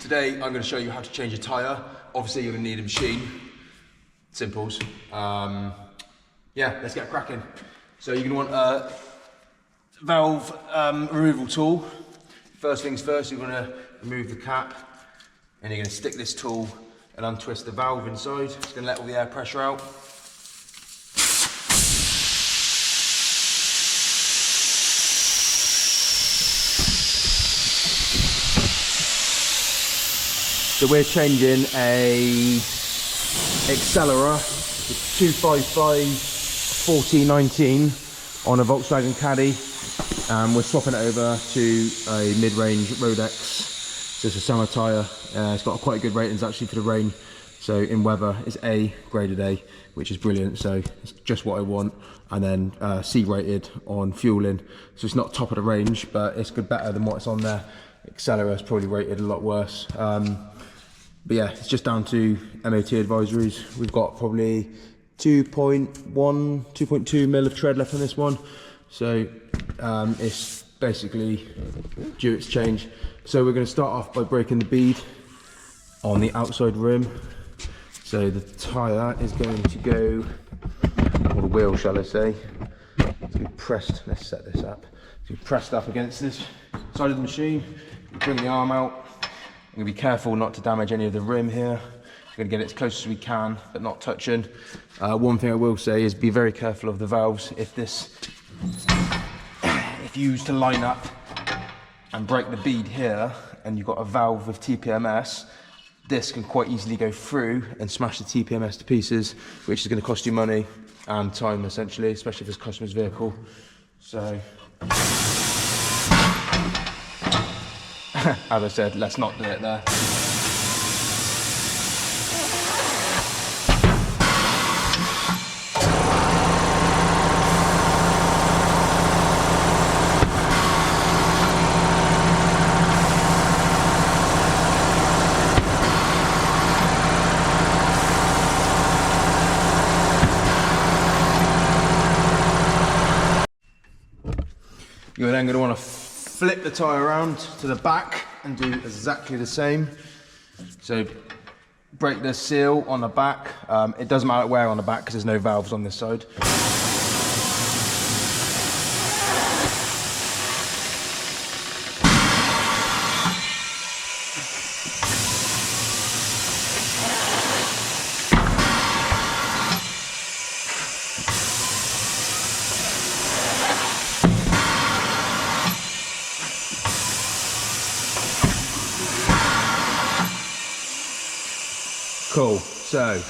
Today I'm going to show you how to change a tyre. Obviously you're going to need a machine, simples. Yeah, let's get cracking. So you're going to want a valve removal tool. First things first, you're going to remove the cap and you're going to stick this tool and untwist the valve inside. It's going to let all the air pressure out. So we're changing a Accelera 255 4019 on a Volkswagen Caddy. We're swapping it over to a mid-range Redback. So it's a summer tyre. It's got quite good ratings actually for the rain. So in weather it's A, graded A, which is brilliant. So it's just what I want. And then C rated on fueling. So it's not top of the range, but it's good, better than what's on there. Accelera is probably rated a lot worse. But yeah, it's just down to MOT advisories. We've got probably 2.2 mil of tread left on this one. So it's basically due its change. So we're going to start off by breaking the bead on the outside rim. So the tyre is going to go, or the wheel shall I say, to be pressed. Let's set this up. To be pressed up against this side of the machine. Bring the arm out. I'm going to be careful not to damage any of the rim here. We're going to get it as close as we can, but not touching. One thing I will say is be very careful of the valves. If you use to line up and break the bead here, and you've got a valve with TPMS, this can quite easily go through and smash the TPMS to pieces, which is going to cost you money and time essentially, especially if it's a customer's vehicle. So, as I said, let's not do it there. You're then going to want to flip the tyre around to the back and do exactly the same. So break the seal on the back. It doesn't matter where on the back because there's no valves on this side. Cool, so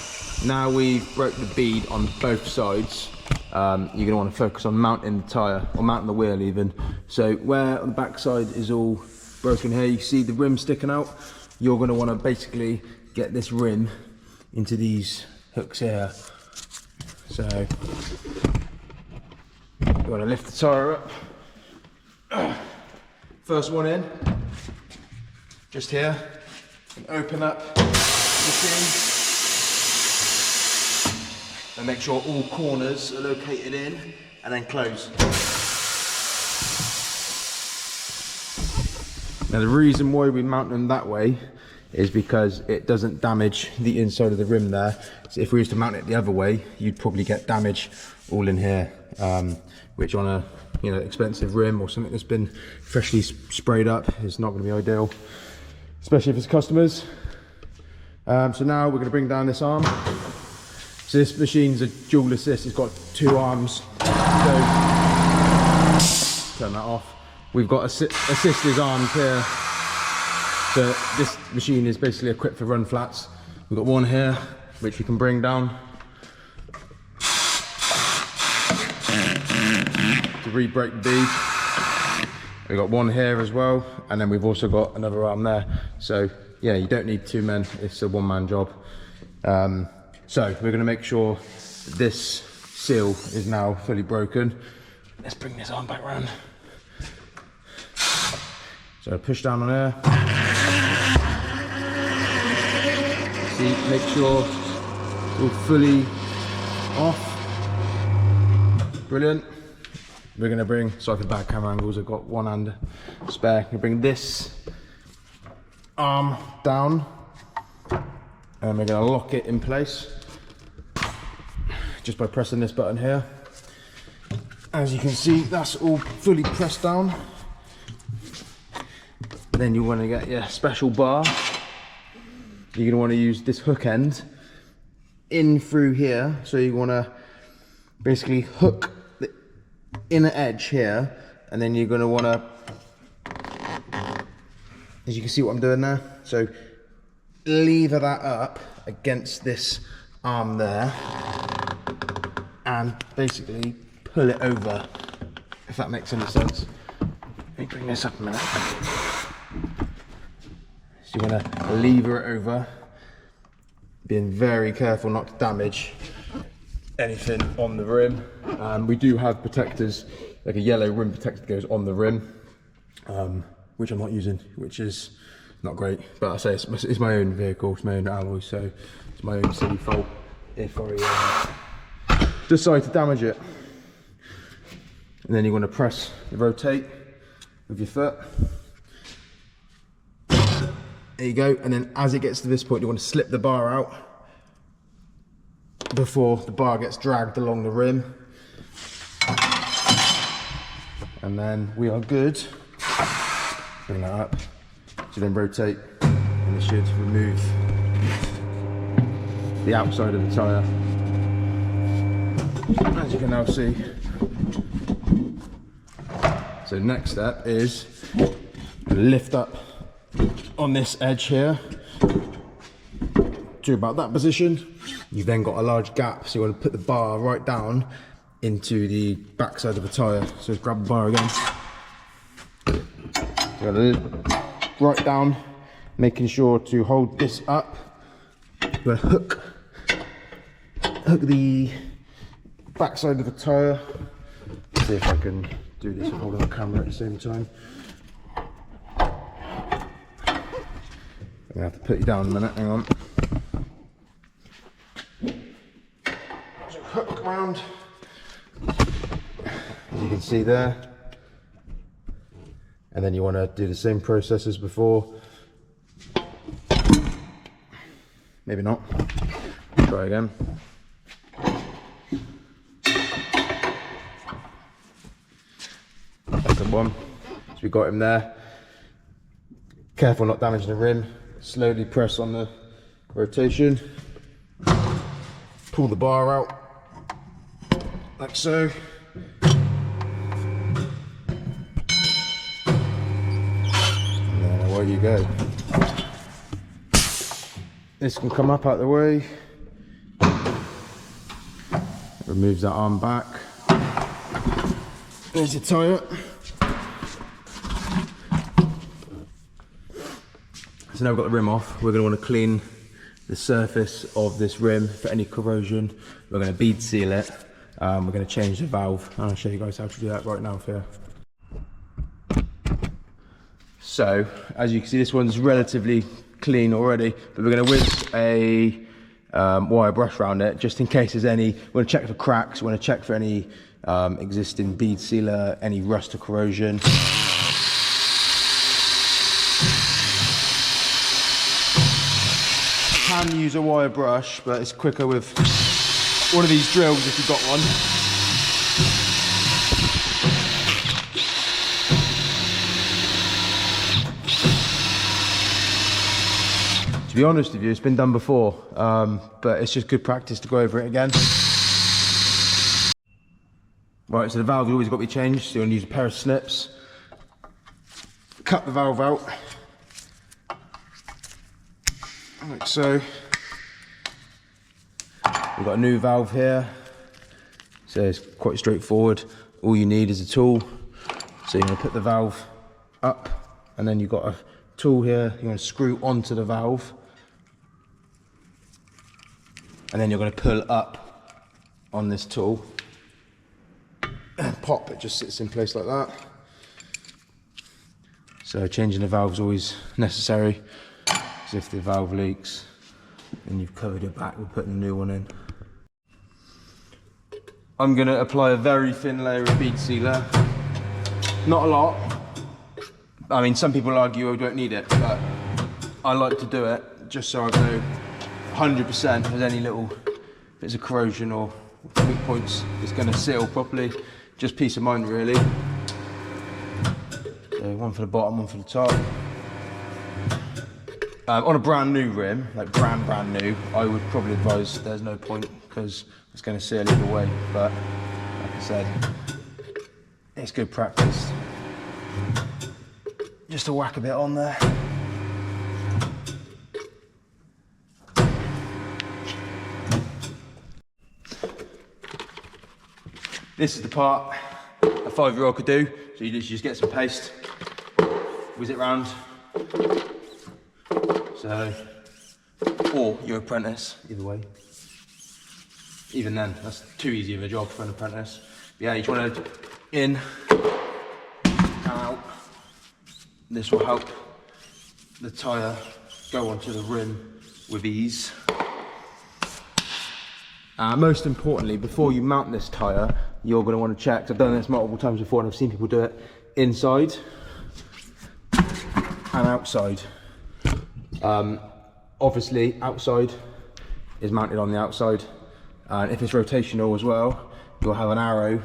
now we've broke the bead on both sides. You're going to want to focus on mounting the tyre, or mounting the wheel even. So where on the back side is all broken here, you see the rim sticking out. You're going to want to basically get this rim into these hooks here. So you want to lift the tyre up. First one in, just here, and open up machine and make sure all corners are located in, and then close. Now the reason why we mount them that way is because it doesn't damage the inside of the rim there. So if we was to mount it the other way, you'd probably get damage all in here, which on a expensive rim or something that's been freshly sprayed up is not going to be ideal, especially if it's customers. So now we're going to bring down this arm. So this machine's a dual assist, it's got two arms. So turn that off. We've got assisters arms here. So this machine is basically equipped for run flats. We've got one here, which we can bring down to re-break the bead. We've got one here as well, and then we've also got another arm there. So yeah, you don't need two men, it's a one-man job. So we're gonna make sure that this seal is now fully broken. Let's bring this arm back round. So push down on there. See, make sure it's all fully off. Brilliant. We're gonna bring, sorry for bad camera angles, I've got one hand spare. We're gonna bring this arm down, and we're going to lock it in place just by pressing this button here. As you can see, that's all fully pressed down. Then you want to get your special bar. You're going to want to use this hook end in through here, so you want to basically hook the inner edge here, and then you're going to want to, as you can see what I'm doing there, so lever that up against this arm there and basically pull it over, if that makes any sense. Let me bring this up a minute. So you want to lever it over, being very careful not to damage anything on the rim. We do have protectors, like a yellow rim protector that goes on the rim, which I'm not using, which is not great. But I say it's my own vehicle, it's my own alloy, so it's my own silly fault if I decide to damage it. And then you want to press, rotate with your foot. There you go, and then as it gets to this point, you want to slip the bar out before the bar gets dragged along the rim. And then we are good. Bring that up. So then rotate, and it should remove the outside of the tyre. As you can now see. So next step is lift up on this edge here to about that position. You've then got a large gap, so you want to put the bar right down into the backside of the tyre. So just grab the bar again. So right down, making sure to hold this up. You're going to hook the backside of the tyre. See if I can do this and holding the camera at the same time. I'm going to have to put you down a minute, hang on. So hook around, as you can see there. And then you want to do the same process as before. Maybe not. Try again. Second one. So we got him there. Careful not damaging the rim. Slowly press on the rotation. Pull the bar out, like so. And then away you go. This can come up out the way. Removes that arm back. There's your tyre. So now we've got the rim off, we're going to want to clean the surface of this rim for any corrosion. We're going to bead seal it. We're going to change the valve. I'll show you guys how to do that right now for you. So, as you can see, this one's relatively clean already, but we're going to whiz a wire brush around it, just in case there's any. We want to check for cracks, we want to check for any existing bead sealer, any rust or corrosion. You can use a wire brush, but it's quicker with one of these drills if you've got one. To be honest with you, it's been done before, but it's just good practice to go over it again. Right, so the valve's always got to be changed, so you're going to use a pair of snips. Cut the valve out. Like so. We've got a new valve here, so it's quite straightforward. All you need is a tool. So you're going to put the valve up, and then you've got a tool here. You're going to screw onto the valve, and then you're going to pull up on this tool and pop. It just sits in place like that. So changing the valve is always necessary. If the valve leaks and you've covered it back, we're putting a new one in. I'm going to apply a very thin layer of bead sealer. Not a lot. I mean, some people argue I don't need it, but I like to do it just so I know 100% if there's any little bits of corrosion or weak points, it's going to seal properly. Just peace of mind really. So one for the bottom, one for the top. On a brand new rim, like brand new, I would probably advise there's no point because it's going to seal either way. But like I said, it's good practice just to whack a bit on there. This is the part a 5-year-old could do. So you just get some paste, whiz it round. So, or your apprentice, either way. Even then, that's too easy of a job for an apprentice. But yeah, you just want to in and out. This will help the tyre go onto the rim with ease. Most importantly, before you mount this tyre, you're going to want to check, 'cause I've done this multiple times before and I've seen people do it, inside and outside. Obviously, outside is mounted on the outside, and if it's rotational as well, you'll have an arrow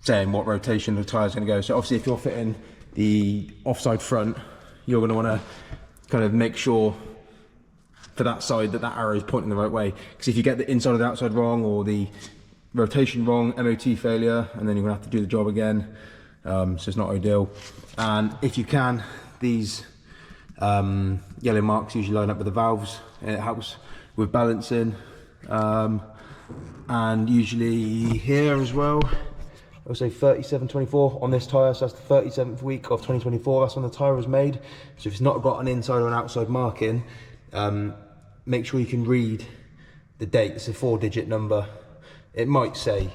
saying what rotation the tyre is going to go. So obviously if you're fitting the offside front, you're going to want to kind of make sure for that side that that arrow is pointing the right way, because if you get the inside or the outside wrong or the rotation wrong, MOT failure, and then you're going to have to do the job again. So it's not ideal. And if you can, these yellow marks usually line up with the valves, and it helps with balancing. And usually here as well, I'll say 37.24 on this tyre, so that's the 37th week of 2024, that's when the tyre was made. So if it's not got an inside or an outside marking, make sure you can read the date. It's a 4-digit number. It might say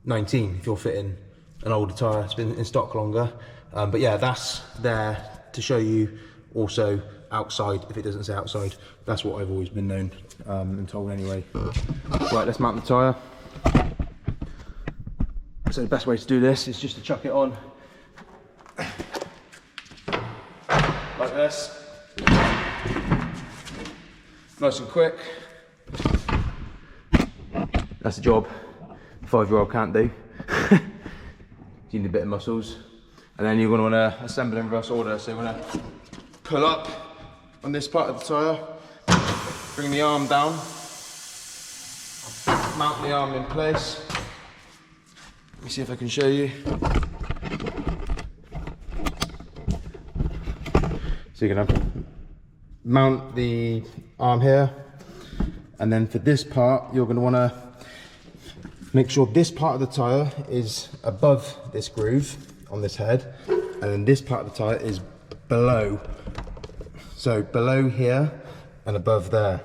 19 if you're fitting an older tyre, it's been in stock longer. But yeah, that's there to show you also outside if it doesn't say outside. That's what I've always been known and told anyway. Right, let's mount the tyre. So the best way to do this is just to chuck it on like this. Nice and quick. That's a job a 5-year-old can't do. You need a bit of muscles. And then you're going to want to assemble in reverse order. So you're going to pull up on this part of the tyre, bring the arm down, mount the arm in place. Let me see if I can show you. So you're going to mount the arm here, and then for this part you're going to want to make sure this part of the tyre is above this groove on this head, and then this part of the tyre is below. So below here and above there.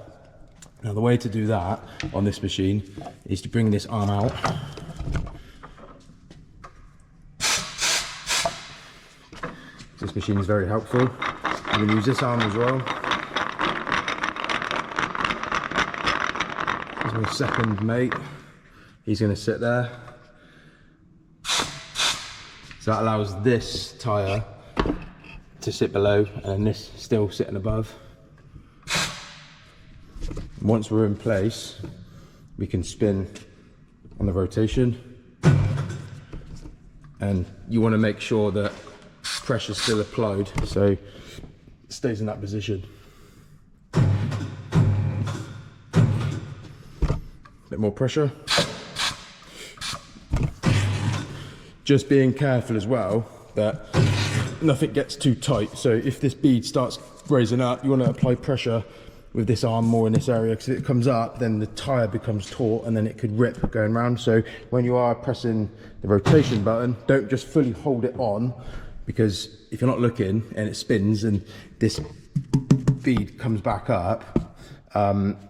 Now the way to do that on this machine is to bring this arm out. This machine is very helpful. I'm going to use this arm as well. This is my second mate. He's going to sit there. So that allows this tyre to sit below and this still sitting above. Once we're in place, we can spin on the rotation. And you want to make sure that pressure is still applied, so it stays in that position. Bit more pressure. Just being careful as well that nothing gets too tight. So if this bead starts raising up, you want to apply pressure with this arm more in this area, because if it comes up, then the tyre becomes taut and then it could rip going round. So when you are pressing the rotation button, don't just fully hold it on, because if you're not looking and it spins and this bead comes back up,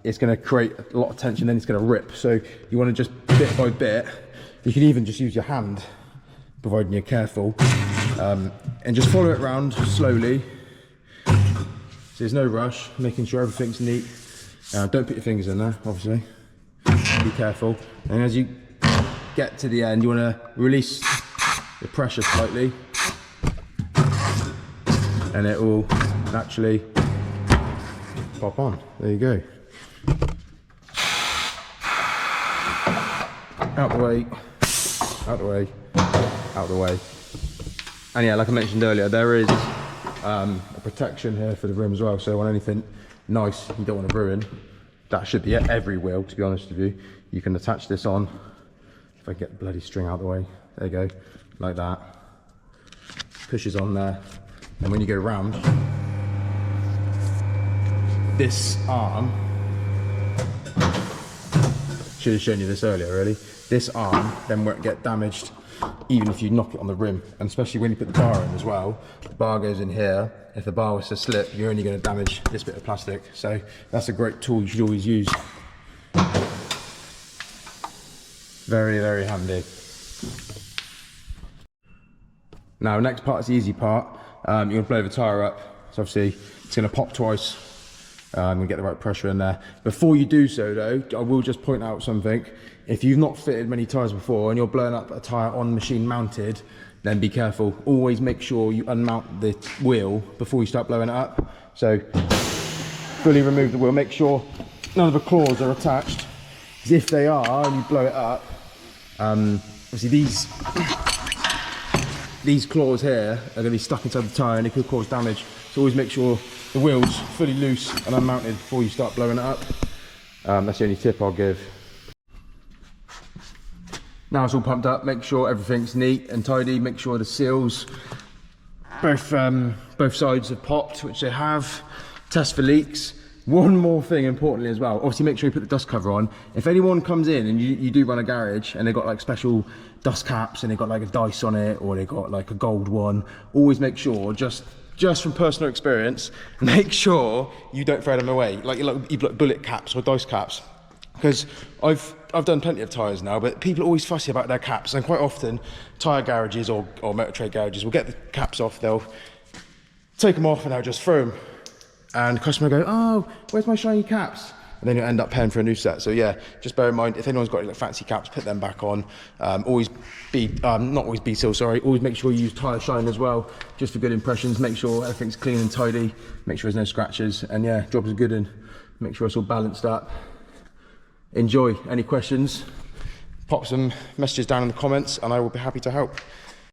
it's going to create a lot of tension, then it's going to rip. So you want to just bit by bit, you can even just use your hand, providing you're careful, and just follow it around slowly. So there's no rush, making sure everything's neat. Don't put your fingers in there, obviously. Be careful. And as you get to the end, you want to release the pressure slightly. and it will naturally pop on. There you go. Out the way, out the way, out the way. And yeah, like I mentioned earlier, there is a protection here for the rim as well, so on anything nice you don't want to ruin, that should be at every wheel, to be honest with you. You can attach this on, if I get the bloody string out of the way, there you go, like that. Pushes on there, and when you go round, this arm, should have shown you this earlier really, this arm then won't get damaged even if you knock it on the rim, and especially when you put the bar in as well. The bar goes in here, if the bar was to slip, you're only going to damage this bit of plastic, so that's a great tool you should always use. Very, very handy. Now, next part is the easy part. You're going to blow the tyre up, so obviously it's going to pop twice. And get the right pressure in there. Before you do so though, I will just point out something. If you've not fitted many tyres before and you're blowing up a tyre on machine mounted, then be careful. Always make sure you unmount the wheel before you start blowing it up. So fully remove the wheel, make sure none of the claws are attached, because if they are and you blow it up, obviously these claws here are going to be stuck inside the tyre and it could cause damage. So always make sure the wheel's fully loose and unmounted before you start blowing it up. That's the only tip I'll give. Now it's all pumped up, make sure everything's neat and tidy, make sure the seals, both sides have popped, which they have. Test for leaks. One more thing importantly as well, obviously make sure you put the dust cover on. If anyone comes in and you do run a garage and they've got like special dust caps and they've got like a dice on it, or they've got like a gold one, always make sure, just from personal experience, make sure you don't throw them away. Like bullet caps or dice caps. Because I've done plenty of tyres now, but people are always fussy about their caps, and quite often tyre garages or motor trade garages will get the caps off, they'll take them off and they'll just throw them. And the customer will go, oh, where's my shiny caps? And then you'll end up paying for a new set. So yeah, just bear in mind, if anyone's got like fancy caps, put them back on. Always make sure you use tyre shine as well, just for good impressions. Make sure everything's clean and tidy, make sure there's no scratches, and yeah, job's good and make sure it's all balanced up. Enjoy. Any questions, pop some messages down in the comments and I will be happy to help.